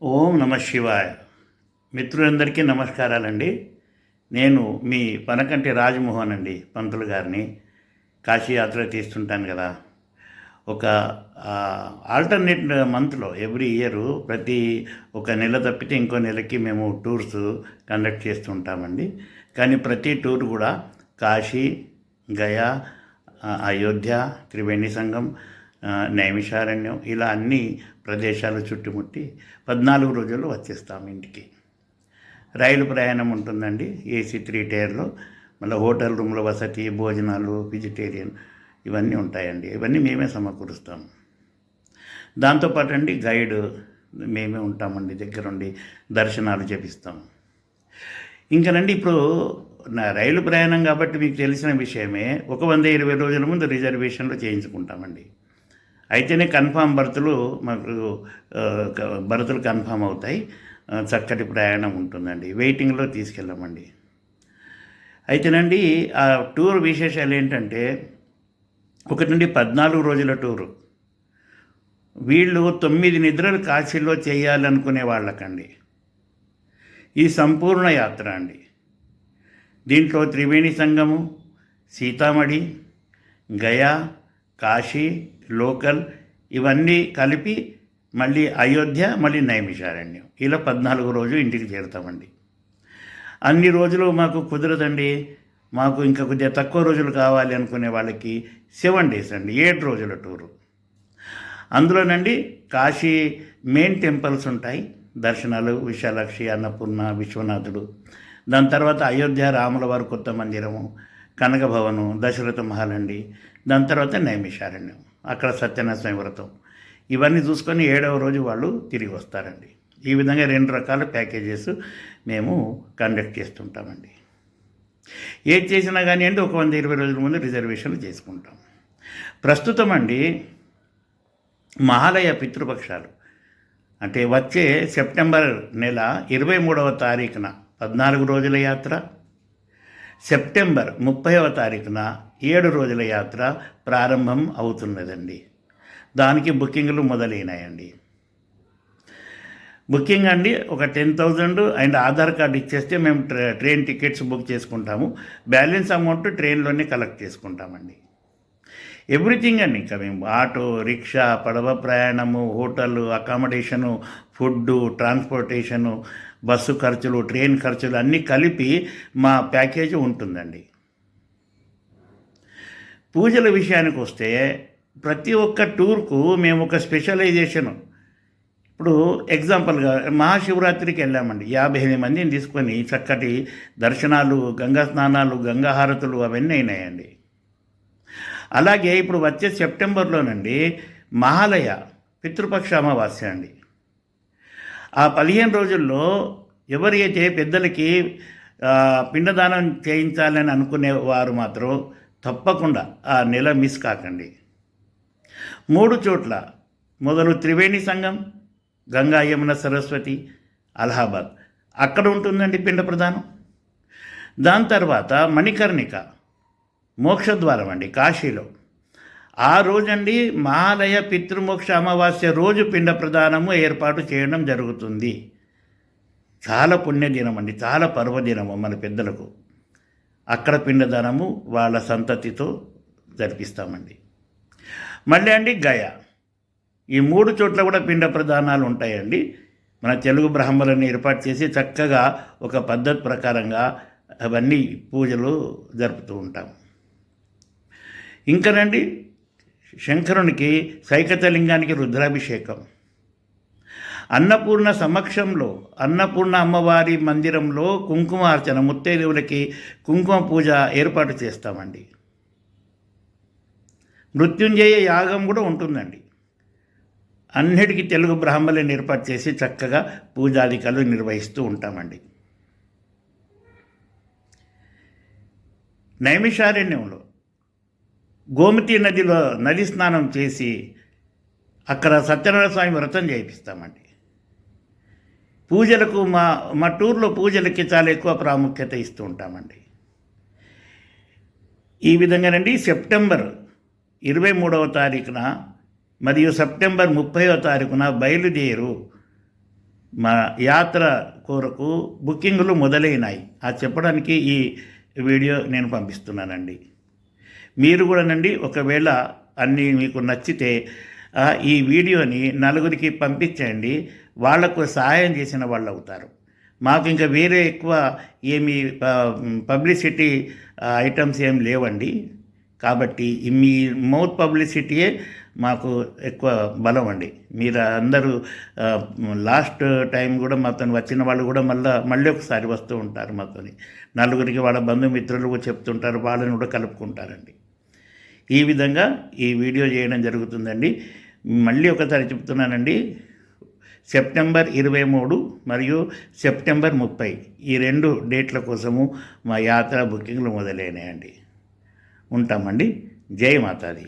ఓం నమ శివాయ. మిత్రులందరికీ నమస్కారాలండి. నేను మీ పనకంటి రాజమోహన్ అండి, పంతులు గారిని. కాశీ యాత్ర తీస్తుంటాను కదా. ఒక ఆల్టర్నేట్ మంత్లో ఎవ్రీ ఇయర్ ప్రతి ఒక నెల తప్పితే ఇంకో నెలకి మేము టూర్స్ కండక్ట్ చేస్తుంటామండి. కానీ ప్రతి టూర్ కూడా కాశీ, గయా, అయోధ్య, త్రివేణి సంగం, నైమిషారణ్యం ఇలా అన్ని ప్రదేశాలు చుట్టుముట్టి 14 రోజుల్లో వచ్చేస్తాము ఇంటికి. రైలు ప్రయాణం ఉంటుందండి, ఏసీ 3 టైర్లో. మళ్ళీ హోటల్ రూమ్లో వసతి, భోజనాలు, వెజిటేరియన్ ఇవన్నీ ఉంటాయండి. ఇవన్నీ మేమే సమకూరుస్తాము. దాంతోపాటు అండి గైడ్ మేమే ఉంటామండి, దగ్గరుండి దర్శనాలు చేపిస్తాము. ఇంకనండి ఇప్పుడు నా రైలు ప్రయాణం కాబట్టి మీకు తెలిసిన విషయమే, 120 రోజుల ముందు రిజర్వేషన్లు చేయించుకుంటామండి. అయితేనే కన్ఫామ్ బర్తులు కన్ఫామ్ అవుతాయి. చక్కటి ప్రయాణం ఉంటుందండి. వెయిటింగ్లో తీసుకెళ్ళామండి. అయితేనండి ఆ టూర్ విశేషాలు ఏంటంటే, 1 నుండి 14 రోజుల టూరు. వీళ్ళు 9 నిద్రలు కాశీలో చేయాలనుకునే వాళ్ళకండి ఈ సంపూర్ణ యాత్ర అండి. దీంట్లో త్రివేణి సంగము, సీతామఢి, గయా, కాశీ, లోకల్ ఇవన్నీ కలిపి మళ్ళీ అయోధ్య, మళ్ళీ నైమిషారణ్యం, ఇలా 14 రోజులు ఇంటికి చేరుతామండి. అన్ని రోజులు మాకు కుదరదండి. మాకు ఇంకా కొద్దిగా తక్కువ రోజులు కావాలి అనుకునే వాళ్ళకి 7 డేస్ అండి, 7 రోజుల టూరు. అందులోనండి కాశీ మెయిన్ టెంపుల్స్ ఉంటాయి, దర్శనాలు, విశాలాక్షి, అన్నపూర్ణ, విశ్వనాథుడు. దాని తర్వాత అయోధ్య రాములవారి కొత్త మందిరము, కనక భవనం, దశరథ మహల్ అండి. దాని తర్వాత నైమిషారణ్యం, అక్కడ సత్యనారాయణ వ్రతం. ఇవన్నీ చూసుకొని 7వ రోజు వాళ్ళు తిరిగి వస్తారండి. ఈ విధంగా 2 రకాల ప్యాకేజెస్ మేము కండక్ట్ చేస్తుంటామండి. ఏది చేసినా కానీ అండి 120 రోజుల ముందు రిజర్వేషన్లు చేసుకుంటాం. ప్రస్తుతం అండి మహాలయ పితృపక్షాలు అంటే వచ్చే సెప్టెంబర్ నెల 23వ తారీఖున 14 రోజుల యాత్ర, సెప్టెంబర్ 30వ తారీఖున 7 రోజుల యాత్ర ప్రారంభం అవుతున్నదండి. దానికి బుకింగ్లు మొదలైనాయండి. బుకింగ్ అండి ఒక 10,000 అండ్ ఆధార్ కార్డు ఇచ్చేస్తే మేము ట్రైన్ టికెట్స్ బుక్ చేసుకుంటాము. బ్యాలెన్స్ అమౌంట్ ట్రైన్లోనే కలెక్ట్ చేసుకుంటామండి. ఎవ్రీథింగ్ అండి. ఇంకా మేము ఆటో, రిక్షా, పడవ ప్రయాణము, hotel, accommodation, food, transportation, bus ఖర్చులు, ట్రైన్ ఖర్చులు అన్నీ కలిపి మా ప్యాకేజీ ఉంటుందండి. పూజల విషయానికి వస్తే ప్రతి ఒక్క టూర్కు మేము ఒక స్పెషలైజేషను. ఇప్పుడు ఎగ్జాంపుల్గా మహాశివరాత్రికి వెళ్ళామండి, 58 మందిని తీసుకొని చక్కటి దర్శనాలు, గంగా స్నానాలు, గంగా హారతులు అవన్నీ అయినాయండి. అలాగే ఇప్పుడు వచ్చే సెప్టెంబర్లోనండి మహాలయ పితృపక్ష అమావాస్య అండి. ఆ 15 రోజుల్లో ఎవరైతే పెద్దలకి పిండదానం చేయించాలని అనుకునే వారు మాత్రం తప్పకుండా ఆ నెల మిస్ కాకండి. 3 చోట్ల మొదలు త్రివేణి సంగం, గంగా, యమున, సరస్వతి, అలహాబాద్ అక్కడ ఉంటుందండి పిండ ప్రదానం. దాని తర్వాత మణికర్ణిక, మోక్షద్వారం అండి కాశీలో. ఆ రోజండి మహాలయ పితృమోక్ష అమావాస్య రోజు పిండ ప్రదానము ఏర్పాటు చేయడం జరుగుతుంది. చాలా పుణ్యదినం అండి, చాలా పర్వదినము మన పెద్దలకు. అక్కడ పిండదానము వాళ్ళ సంతతితో జరిపిస్తామండి. మళ్ళీ అండి గయా, ఈ 3 చోట్ల కూడా పిండ ప్రదానాలు ఉంటాయండి. మన తెలుగు బ్రాహ్మణులను ఏర్పాటు చేసి చక్కగా ఒక పద్ధతి ప్రకారంగా అవన్నీ పూజలు జరుపుతూ ఉంటాం. ఇంకనండి శంకరునికి, సైకతలింగానికి రుద్రాభిషేకం, అన్నపూర్ణ సమక్షంలో అన్నపూర్ణ అమ్మవారి మందిరంలో కుంకుమార్చన, ముత్తైదువులకి కుంకుమ పూజ ఏర్పాటు చేస్తామండి. మృత్యుంజయ యాగం కూడా ఉంటుందండి. అన్నిటికీ తెలుగు బ్రాహ్మణులను ఏర్పాటు చేసి చక్కగా పూజాధికారులు నిర్వహిస్తూ ఉంటామండి. నైమిషారణ్యంలో గోమతి నదిలో నది స్నానం చేసి అక్కడ సత్యనారాయణ స్వామి వ్రతం చేయిస్తామండి. పూజలకు మా టూర్లో పూజలకి చాలా ఎక్కువ ప్రాముఖ్యత ఇస్తూ ఉంటామండి. ఈ విధంగానండి సెప్టెంబర్ 23వ తారీఖున మరియు సెప్టెంబర్ 30వ తారీఖున బయలుదేరు మా యాత్ర కొరకు బుకింగ్లు మొదలైనాయి అది చెప్పడానికి ఈ వీడియో నేను పంపిస్తున్నానండి. మీరు కూడానండి ఒకవేళ అన్నీ మీకు నచ్చితే ఈ వీడియోని నలుగురికి పంపించండి. వాళ్లకు సహాయం చేసిన వాళ్ళు అవుతారు. మాకు ఇంకా వేరే ఎక్కువ ఏమి పబ్లిసిటీ ఐటమ్స్ ఏం లేవండి. కాబట్టి మీ మౌత్ పబ్లిసిటీయే మాకు ఎక్కువ బలం అండి. మీరు అందరూ లాస్ట్ టైం కూడా మాతో వచ్చిన వాళ్ళు కూడా మళ్ళీ ఒకసారి వస్తూ ఉంటారు. మాతోని నలుగురికి వాళ్ళ బంధుమిత్రులు చెప్తుంటారు, వాళ్ళని కూడా కలుపుకుంటారండి. ఈ విధంగా ఈ వీడియో చేయడం జరుగుతుందండి. మళ్ళీ ఒకసారి చెప్తున్నానండి, సెప్టెంబర్ 23 మరియు సెప్టెంబర్ 30 ఈ 2 డేట్ల కోసము మా యాత్ర బుకింగ్లు మొదలైనాయండి. ఉంటామండి. జై మాతాది.